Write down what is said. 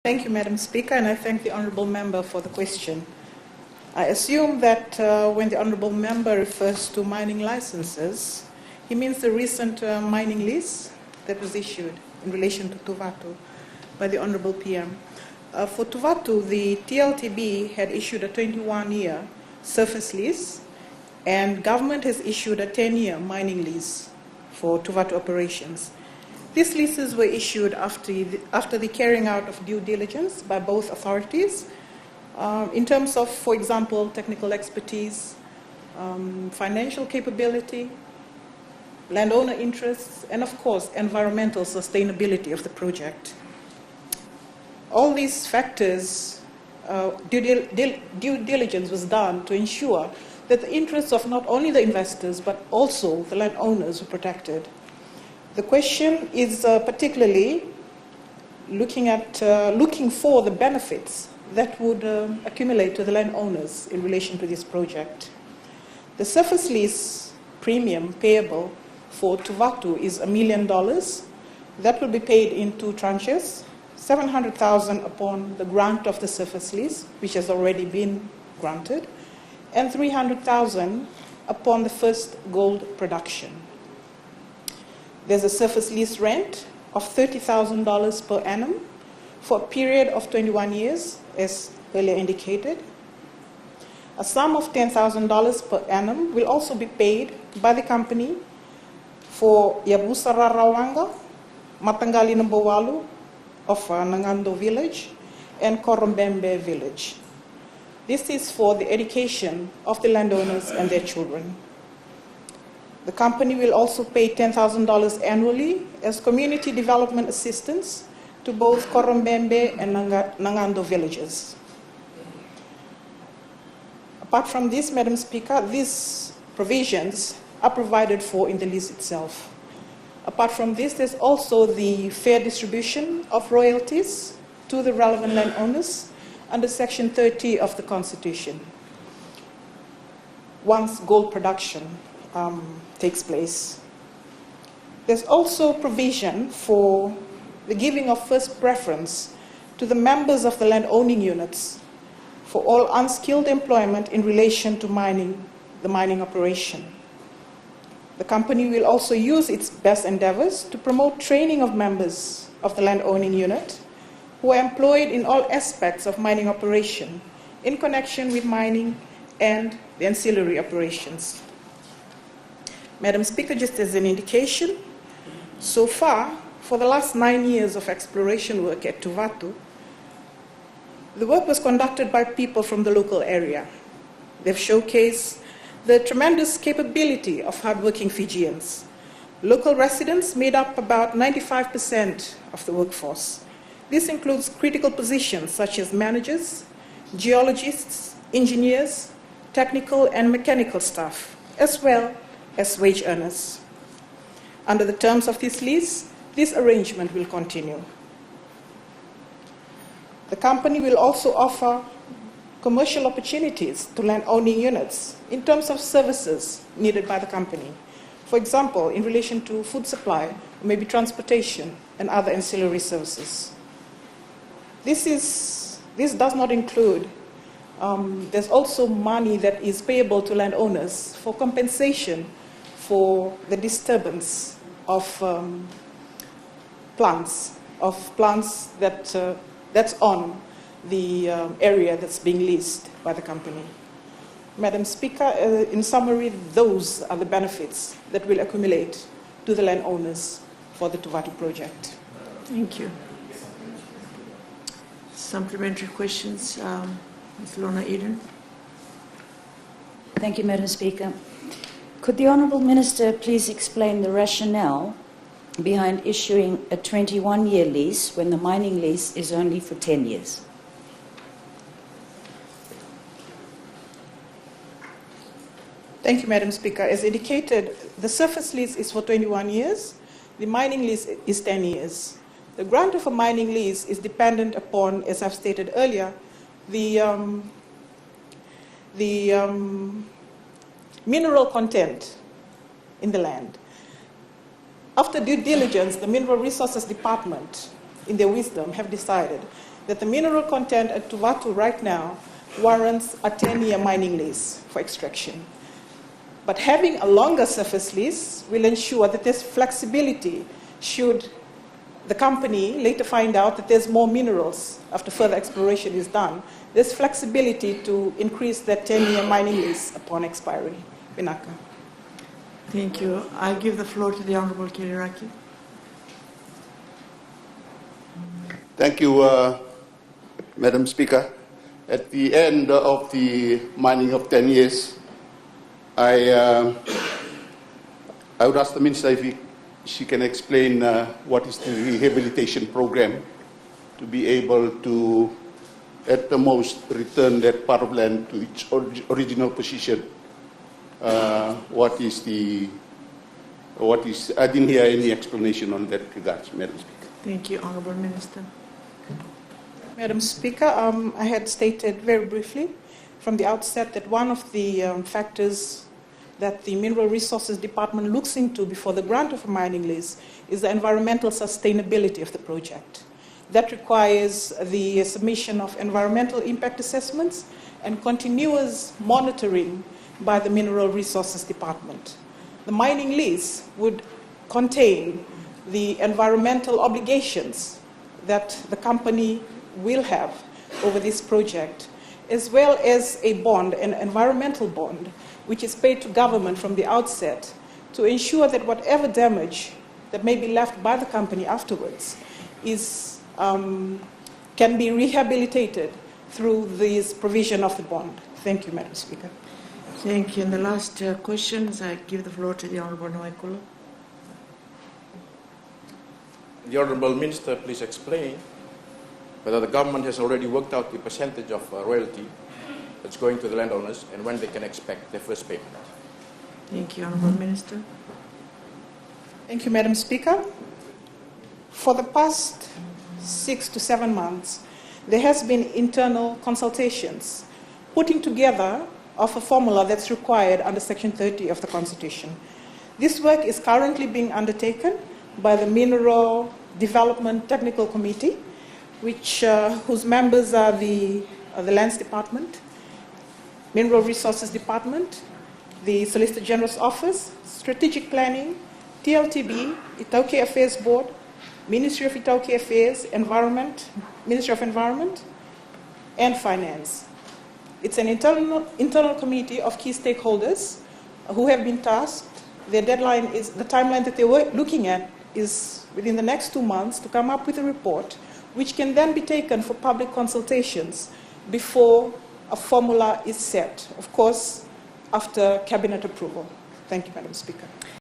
Thank you, Madam Speaker, and I thank the Honourable Member for the question. I assume that when the Honourable Member refers to mining licenses, he means the recent mining lease that was issued in relation to Tuvatu by the Honourable PM. For Tuvatu, the TLTB had issued a 21-year surface lease, and government has issued a 10-year mining lease for Tuvatu operations. These leases were issued after the carrying out of due diligence by both authorities in terms of, for example, technical expertise, financial capability, landowner interests, and of course, environmental sustainability of the project. All these factors, due diligence was done to ensure that the interests of not only the investors but also the landowners were protected. The question is particularly looking for the benefits that would accumulate to the landowners in relation to this project. The surface lease premium payable for Tuvatu is $1 million. That will be paid in 2 tranches, $700,000 upon the grant of the surface lease, which has already been granted, and $300,000 upon the first gold production. There's a surface lease rent of $30,000 per annum for a period of 21 years, as earlier indicated. A sum of $10,000 per annum will also be paid by the company for Yabusara Rawanga, Matangali Nambowalu of Nangando village, and Korombembe village. This is for the education of the landowners and their children. The company will also pay $10,000 annually as community development assistance to both Korombembe and Nangando villages. Apart from this, Madam Speaker, these provisions are provided for in the lease itself. Apart from this, there's also the fair distribution of royalties to the relevant landowners under Section 30 of the Constitution once gold production takes place. There's also provision for the giving of first preference to the members of the land-owning units for all unskilled employment in relation to the mining operation. The company will also use its best endeavors to promote training of members of the land-owning unit who are employed in all aspects of mining operation in connection with mining and the ancillary operations. Madam Speaker, just as an indication, so far, for the last 9 years of exploration work at Tuvatu, the work was conducted by people from the local area. They've showcased the tremendous capability of hardworking Fijians. Local residents made up about 95% of the workforce. This includes critical positions such as managers, geologists, engineers, technical and mechanical staff, as well as wage earners. Under the terms of this lease, this arrangement will continue. The company will also offer commercial opportunities to land-owning units in terms of services needed by the company. For example, in relation to food supply, maybe transportation and other ancillary services. This does not include, there's also money that is payable to landowners for compensation for the disturbance of plants that's on the area that's being leased by the company. Madam Speaker, in summary, those are the benefits that will accumulate to the landowners for the Tuvatu project. Thank you. Supplementary questions, Ms. Lorna Eden. Thank you, Madam Speaker. Could the Honourable Minister please explain the rationale behind issuing a 21-year lease when the mining lease is only for 10 years? Thank you, Madam Speaker. As indicated, the surface lease is for 21 years. The mining lease is 10 years. The grant of a mining lease is dependent upon, as I've stated earlier, the mineral content in the land. After due diligence, the Mineral Resources Department, in their wisdom, have decided that the mineral content at Tuvatu right now warrants a 10-year mining lease for extraction. But having a longer surface lease will ensure that there's flexibility should the company later find out that there's more minerals after further exploration is done. There's flexibility to increase that 10-year mining lease upon expiry. Vuniwaqa. Thank you. I give the floor to the Honorable Kiriraki. Thank you, Madam Speaker. At the end of the mining of 10 years, I would ask the Minister if she can explain what is the rehabilitation program to be able to, at the most, return that part of land to its original position. I didn't hear any explanation on that regards, Madam Speaker. Thank you, Honorable Minister. Madam Speaker, I had stated very briefly from the outset that one of the factors that the Mineral Resources Department looks into before the grant of a mining lease is the environmental sustainability of the project. That requires the submission of environmental impact assessments and continuous monitoring by the Mineral Resources Department. The mining lease would contain the environmental obligations that the company will have over this project, as well as a bond, an environmental bond, which is paid to government from the outset to ensure that whatever damage that may be left by the company afterwards is, can be rehabilitated through this provision of the bond. Thank you, Madam Speaker. Thank you. And the last questions, I give the floor to the Honorable Noikula. The Honourable Minister, please explain whether the government has already worked out the percentage of royalty that's going to the landowners and when they can expect their first payment. Thank you, Honorable Minister. Thank you, Madam Speaker. For the past 6 to 7 months, there has been internal consultations putting together of a formula that's required under Section 30 of the Constitution. This work is currently being undertaken by the Mineral Development Technical Committee, whose members are the Lands Department, Mineral Resources Department, the Solicitor General's Office, Strategic Planning, TLTB, Itauke Affairs Board, Ministry of Itauke Affairs, Environment, Ministry of Environment, and Finance. It's an internal committee of key stakeholders who have been tasked. Their deadline is, the timeline that they were looking at is within the next 2 months to come up with a report, which can then be taken for public consultations before a formula is set, of course, after Cabinet approval. Thank you, Madam Speaker.